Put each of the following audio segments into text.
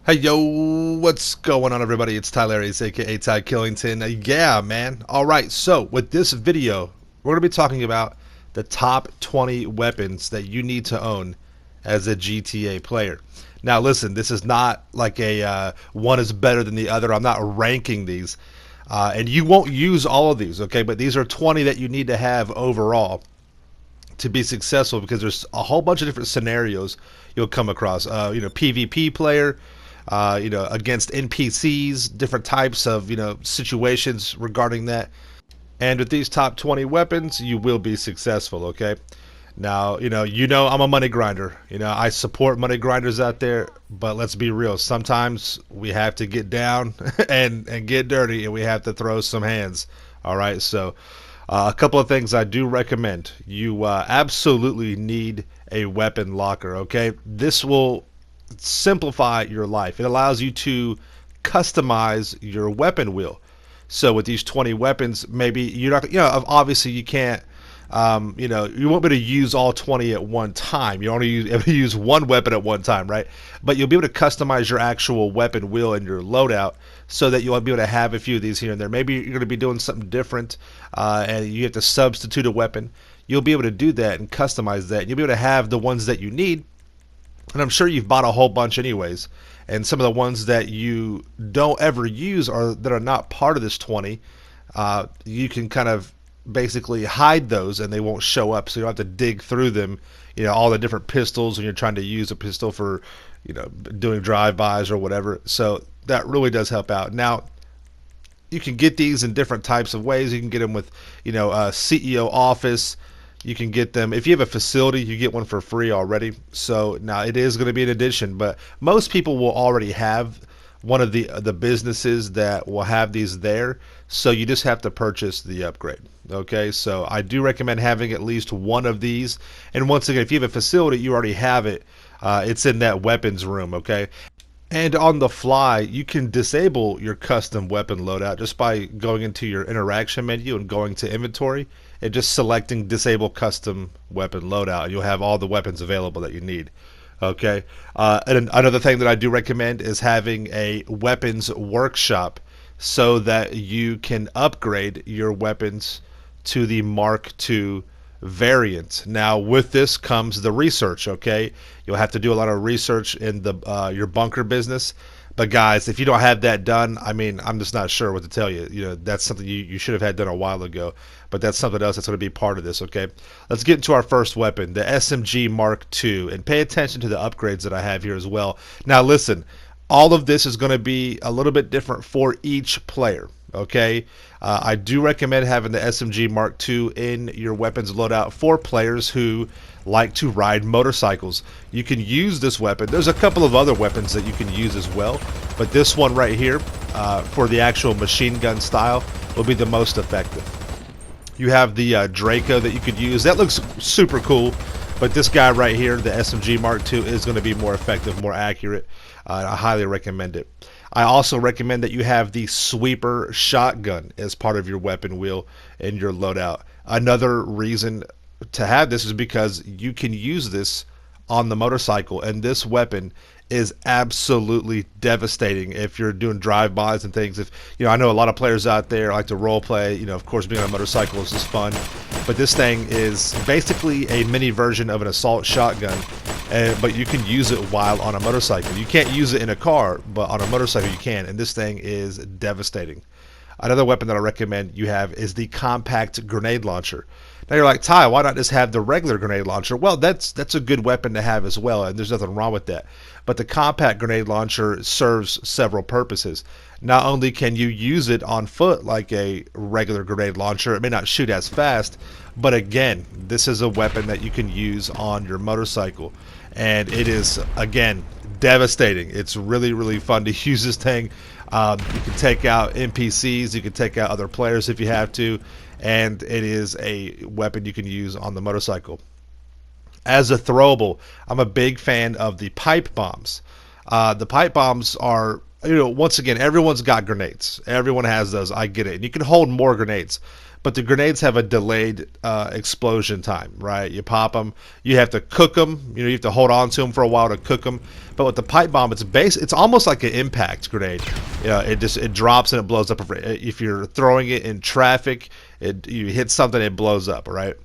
Hey yo, what's going on everybody? It's Tylarious, aka Ty Killington. Yeah, man. Alright, so with this video, we're going to be talking about the top 20 weapons that you need to own as a GTA player. Now listen, this is not like a one is better than the other. I'm not ranking these. And you won't use all of these, okay? But these are 20 that you need to have overall to be successful because there's a whole bunch of different scenarios you'll come across. PvP player, against NPCs, different types of, situations regarding that. And with these top 20 weapons, you will be successful, okay? Now, I'm a money grinder. I support money grinders out there, but let's be real. Sometimes we have to get down and get dirty, and we have to throw some hands. All right, so a couple of things I do recommend. You absolutely need a weapon locker, okay? This will simplify your life. It allows you to customize your weapon wheel. So with these 20 weapons, maybe you're not, obviously you can't, you won't be able to use all 20 at one time. You only able to use one weapon at one time, right? But you'll be able to customize your actual weapon wheel and your loadout so that you'll be able to have a few of these here and there. Maybe you're going to be doing something different and you have to substitute a weapon. You'll be able to do that and customize that. And you'll be able to have the ones that you need. And I'm sure you've bought a whole bunch anyways. And some of the ones that you don't ever use or that are not part of this 20, you can kind of basically hide those and they won't show up, so you don't have to dig through them. All the different pistols when you're trying to use a pistol for, doing drive-bys or whatever. So that really does help out. Now, you can get these in different types of ways. You can get them with, CEO office. You can get them if you have a facility. You get one for free already. So now it is going to be an addition, but most people will already have one of the businesses that will have these there. So you just have to purchase the upgrade. Okay, so I do recommend having at least one of these. And once again, if you have a facility, you already have it. It's in that weapons room. Okay. And on the fly, you can disable your custom weapon loadout just by going into your interaction menu and going to inventory and just selecting disable custom weapon loadout. You'll have all the weapons available that you need. Okay. And another thing that I do recommend is having a weapons workshop so that you can upgrade your weapons to the Mark II variant. Now with this comes the research. Okay, you'll have to do a lot of research in the your bunker business, but guys, if you don't have that done, I mean, I'm just not sure what to tell you. That's something you should have had done a while ago, but that's something else that's going to be part of this. Okay, let's get into our first weapon, the SMG Mark II, and pay attention to the upgrades that I have here as well. Now listen, all of this is going to be a little bit different for each player. Okay, I do recommend having the SMG Mark II in your weapons loadout for players who like to ride motorcycles. You can use this weapon. There's a couple of other weapons that you can use as well, but this one right here, for the actual machine gun style, will be the most effective. You have the Draco that you could use. That looks super cool, but this guy right here, the SMG Mark II, is going to be more effective, more accurate. I highly recommend it. I also recommend that you have the sweeper shotgun as part of your weapon wheel in your loadout. Another reason to have this is because you can use this on the motorcycle, and this weapon is absolutely devastating if you're doing drive-bys and things. If I know a lot of players out there like to role play. Of course, being on a motorcycle is just fun, but this thing is basically a mini version of an assault shotgun. But you can use it while on a motorcycle. You can't use it in a car, but on a motorcycle you can, and this thing is devastating. Another weapon that I recommend you have is the compact grenade launcher. Now you're like, Ty, why not just have the regular grenade launcher? Well, that's a good weapon to have as well, and there's nothing wrong with that. But the compact grenade launcher serves several purposes. Not only can you use it on foot like a regular grenade launcher, it may not shoot as fast, but again, this is a weapon that you can use on your motorcycle. And it is, again, devastating. It's really, really fun to use this thing. You can take out NPCs, you can take out other players if you have to, and it is a weapon you can use on the motorcycle. As a throwable, I'm a big fan of the pipe bombs. The pipe bombs are once again, everyone's got grenades. Everyone has those. I get it. And you can hold more grenades, but the grenades have a delayed explosion time, right? You pop them, you have to cook them. You have to hold on to them for a while to cook them. But with the pipe bomb, it's almost like an impact grenade. It drops and it blows up. If you're throwing it in traffic, you hit something, it blows up, right?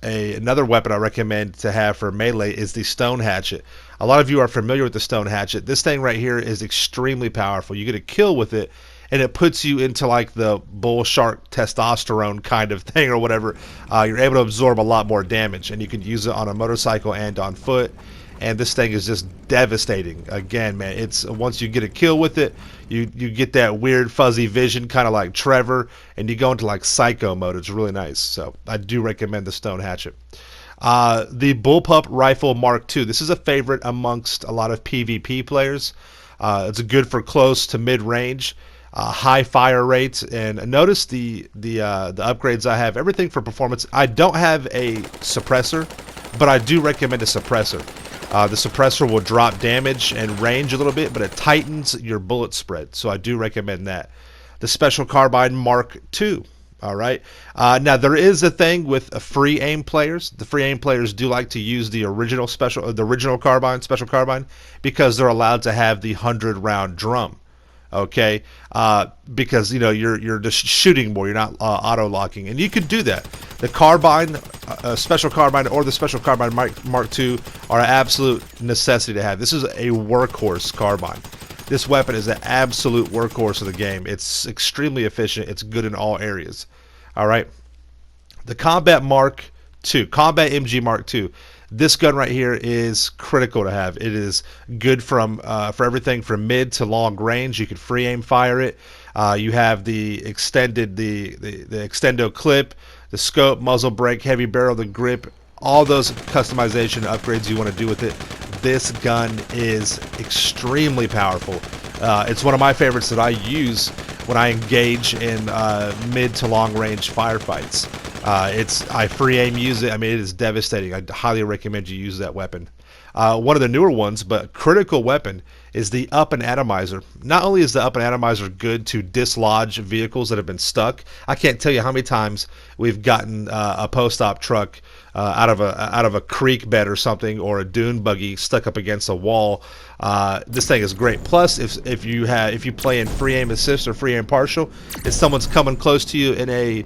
Another weapon I recommend to have for melee is the stone hatchet. A lot of you are familiar with the stone hatchet. This thing right here is extremely powerful. You get a kill with it, and it puts you into like the bull shark testosterone kind of thing or whatever. You're able to absorb a lot more damage, and you can use it on a motorcycle and on foot. And this thing is just devastating. Again, man, it's once you get a kill with it, you get that weird fuzzy vision, kind of like Trevor, and you go into like psycho mode. It's really nice. So I do recommend the stone hatchet. The Bullpup Rifle Mark II. This is a favorite amongst a lot of PvP players. It's good for close to mid range. High fire rates, and notice the upgrades I have. Everything for performance. I don't have a suppressor, but I do recommend a suppressor. The suppressor will drop damage and range a little bit, but it tightens your bullet spread. So I do recommend that. The Special Carbine Mark II. All right. Now there is a thing with free aim players. The free aim players do like to use the original carbine, special carbine, because they're allowed to have the 100-round drum. Okay, because you're just shooting more. You're not auto locking, and you could do that. The carbine, special carbine, or the special carbine Mark II are an absolute necessity to have. This is a workhorse carbine. This weapon is an absolute workhorse of the game. It's extremely efficient. It's good in all areas. All right, the Combat Mark II, Combat MG Mark II. This gun right here is critical to have. It is good for everything from mid to long range. You can free aim fire it. You have the extended the extendo clip, the scope, muzzle brake, heavy barrel, the grip, all those customization upgrades you want to do with it. This gun is extremely powerful. It's one of my favorites that I use when I engage in mid to long range firefights. I free aim use it. I mean, it is devastating. I highly recommend you use that weapon. One of the newer ones, but critical weapon, is the Up and Atomizer. Not only is the Up and Atomizer good to dislodge vehicles that have been stuck, I can't tell you how many times we've gotten a post-op truck out of a creek bed or something, or a dune buggy stuck up against a wall. This thing is great. Plus, if you play in free aim assist or free aim partial, if someone's coming close to you in a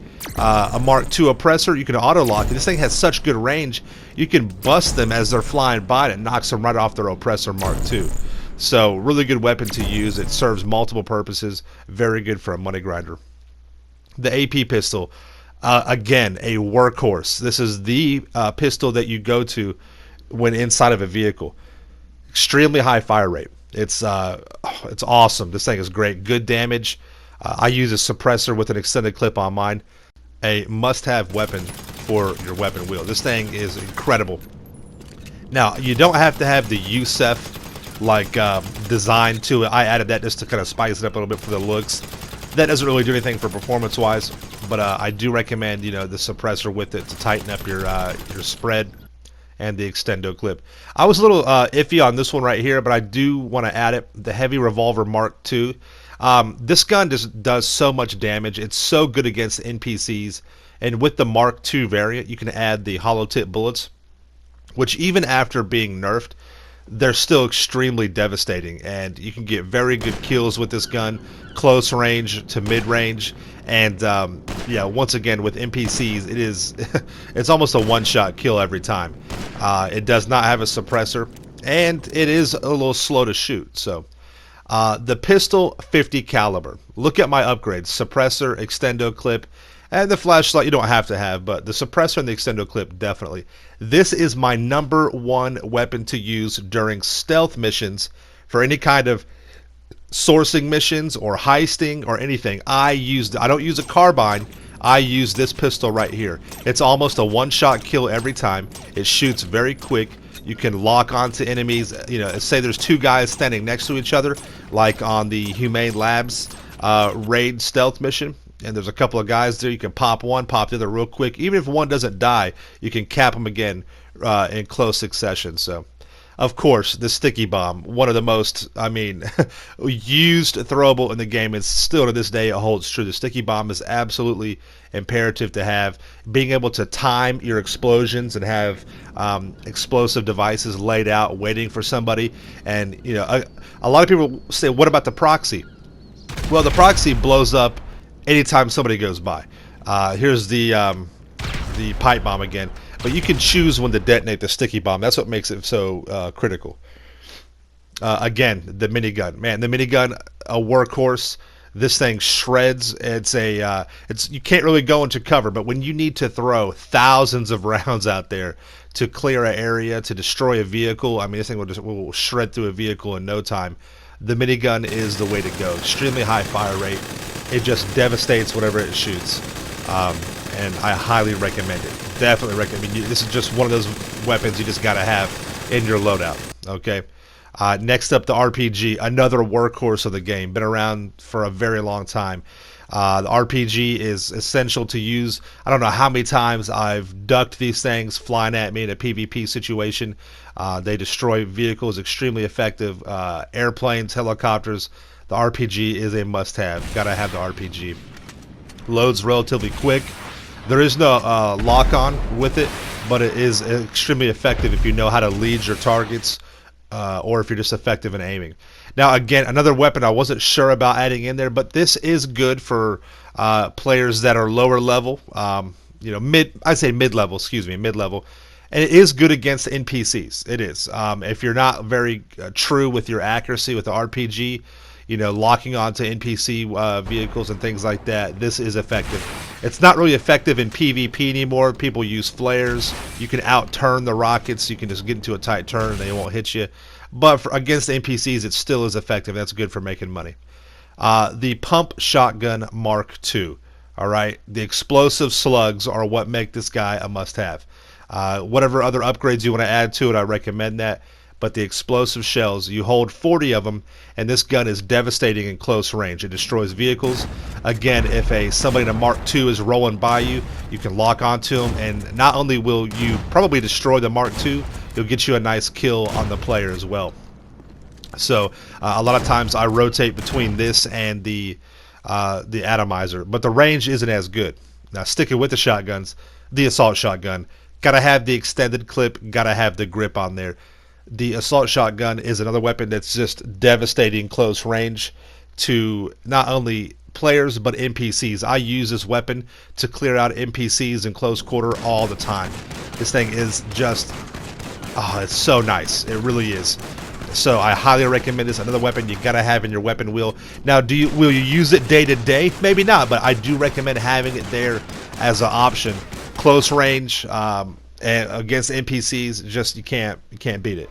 Mark II oppressor, you can auto lock. And this thing has such good range, you can bust them as they're flying by, and it knocks them right off their oppressor Mark II. So really good weapon to use. It serves multiple purposes. Very good for a money grinder. The AP pistol. Again, a workhorse. This is the pistol that you go to when inside of a vehicle. Extremely high fire rate. It's awesome. This thing is great. Good damage. I use a suppressor with an extended clip on mine. A must-have weapon for your weapon wheel. This thing is incredible. Now, you don't have to have the USEF design to it. I added that just to kind of spice it up a little bit for the looks. That doesn't really do anything for performance-wise, but I do recommend the suppressor with it to tighten up your spread, and the extendo clip. I was a little iffy on this one right here, but I do want to add it. The Heavy Revolver Mark II. This gun just does so much damage. It's so good against NPCs, and with the Mark II variant, you can add the hollow tip bullets, which even after being nerfed, they're still extremely devastating, and you can get very good kills with this gun, close range to mid range. And yeah, once again with NPCs, it's almost a one-shot kill every time. It does not have a suppressor, and it is a little slow to shoot. So the pistol 50 caliber. Look at my upgrades: suppressor, extendo clip, and the flashlight you don't have to have, but the suppressor and the extendo clip definitely. This is my #1 weapon to use during stealth missions for any kind of sourcing missions or heisting or anything. I don't use a carbine. I use this pistol right here. It's almost a one-shot kill every time. It shoots very quick. You can lock onto enemies. Say there's two guys standing next to each other, like on the Humane Labs raid stealth mission, and there's a couple of guys there. You can pop one, pop the other real quick. Even if one doesn't die, you can cap them again in close succession. So of course, the sticky bomb, one of the most, I mean, used throwable in the game, and still to this day it holds true. The sticky bomb is absolutely imperative to have. Being able to time your explosions and have explosive devices laid out waiting for somebody. And you know, a lot of people say, what about the proxy? Well, the proxy blows up anytime somebody goes by. Here's the pipe bomb again. But you can choose when to detonate the sticky bomb. That's what makes it so critical. Again, the minigun. Man, the minigun, a workhorse. This thing shreds. It's you can't really go into cover, but when you need to throw thousands of rounds out there to clear an area, to destroy a vehicle, I mean, this thing will shred through a vehicle in no time. The minigun is the way to go. Extremely high fire rate. It just devastates whatever it shoots. And I highly recommend it. Definitely recommend it. This is just one of those weapons you just got to have in your loadout. Okay. Next up, the RPG, another workhorse of the game. Been around for a very long time. The RPG is essential to use. I don't know how many times I've ducked these things flying at me in a PvP situation. They destroy vehicles, extremely effective. Airplanes, helicopters. The RPG is a must-have. Got to have the RPG. Loads relatively quick. There is no lock-on with it, but it is extremely effective if you know how to lead your targets, or if you're just effective in aiming. Now, again, another weapon I wasn't sure about adding in there, but this is good for players that are lower level. You know, I'd say mid-level. Excuse me, mid-level. And it is good against NPCs. It is. If you're not very true with your accuracy with the RPG, you know, locking onto NPC vehicles and things like that, this is effective. It's not really effective in PvP anymore. People use flares. You can out-turn the rockets. You can just get into a tight turn and they won't hit you. But against NPCs, it still is effective. That's good for making money. The Pump Shotgun Mark II. All right, the explosive slugs are what make this guy a must-have. Whatever other upgrades you want to add to it, I recommend that. But the explosive shells, you hold 40 of them, and this gun is devastating in close range. It destroys vehicles. Again, if somebody in a Mark II is rolling by you, you can lock onto them, and not only will you probably destroy the Mark II, you'll get you a nice kill on the player as well. So a lot of times I rotate between this and the Atomizer, but the range isn't as good. Now, sticking with the shotguns, the assault shotgun, gotta have the extended clip, gotta have the grip on there. The assault shotgun is another weapon that's just devastating close range to not only players but NPCs. I use this weapon to clear out NPCs in close quarter all the time. This thing is just, oh, it's so nice. It really is. So I highly recommend this. Another weapon you gotta have in your weapon wheel. Now, will you use it day to day? Maybe not, but I do recommend having it there as an option. Close range, and against NPCs, just you can't beat it.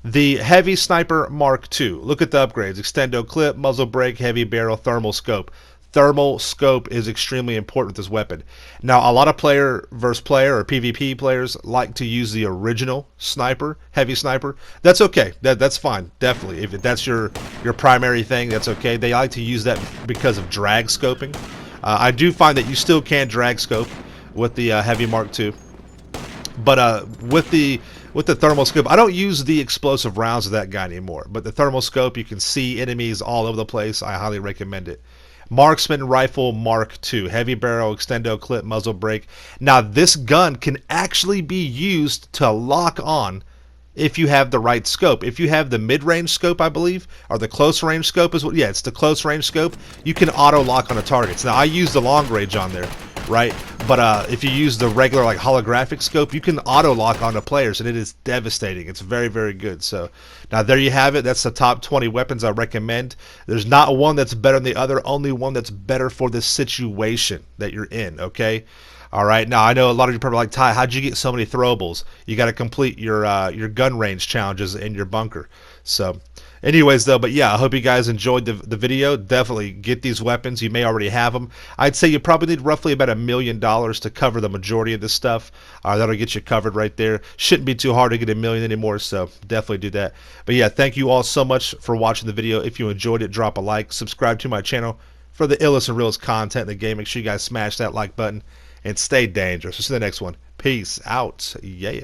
The Heavy Sniper Mark II. Look at the upgrades: extendo clip, muzzle brake, heavy barrel, thermal scope. Thermal scope is extremely important with this weapon. Now, a lot of player versus player or PvP players like to use the original sniper, heavy sniper. That's okay. That's fine. Definitely, if that's your primary thing, that's okay. They like to use that because of drag scoping. I do find that you still can drag scope with the Heavy Mark II. But with the thermal scope, I don't use the explosive rounds of that guy anymore. But the thermal scope, you can see enemies all over the place. I highly recommend it. Marksman Rifle Mark II. Heavy barrel, extendo clip, muzzle brake. Now, this gun can actually be used to lock on if you have the right scope. If you have the mid-range scope, I believe, or the close-range scope is what. Yeah, it's the close-range scope. You can auto-lock on the targets. Now, I use the long range on there, right? But if you use the regular like holographic scope, you can auto-lock onto players, and it is devastating. It's very, very good. So now there you have it. That's the top 20 weapons I recommend. There's not one that's better than the other, only one that's better for the situation that you're in, okay? All right. Now, I know a lot of you probably like, Ty, how'd you get so many throwables? You got to complete your gun range challenges in your bunker. So anyways, though, but yeah, I hope you guys enjoyed the video. Definitely get these weapons. You may already have them. I'd say you probably need roughly about $1 million to cover the majority of this stuff. That'll get you covered right there. Shouldn't be too hard to get $1 million anymore, so definitely do that. But yeah, thank you all so much for watching the video. If you enjoyed it, drop a like. Subscribe to my channel for the illest and realest content in the game. Make sure you guys smash that like button and stay dangerous. We'll see you in the next one. Peace out. Yeah.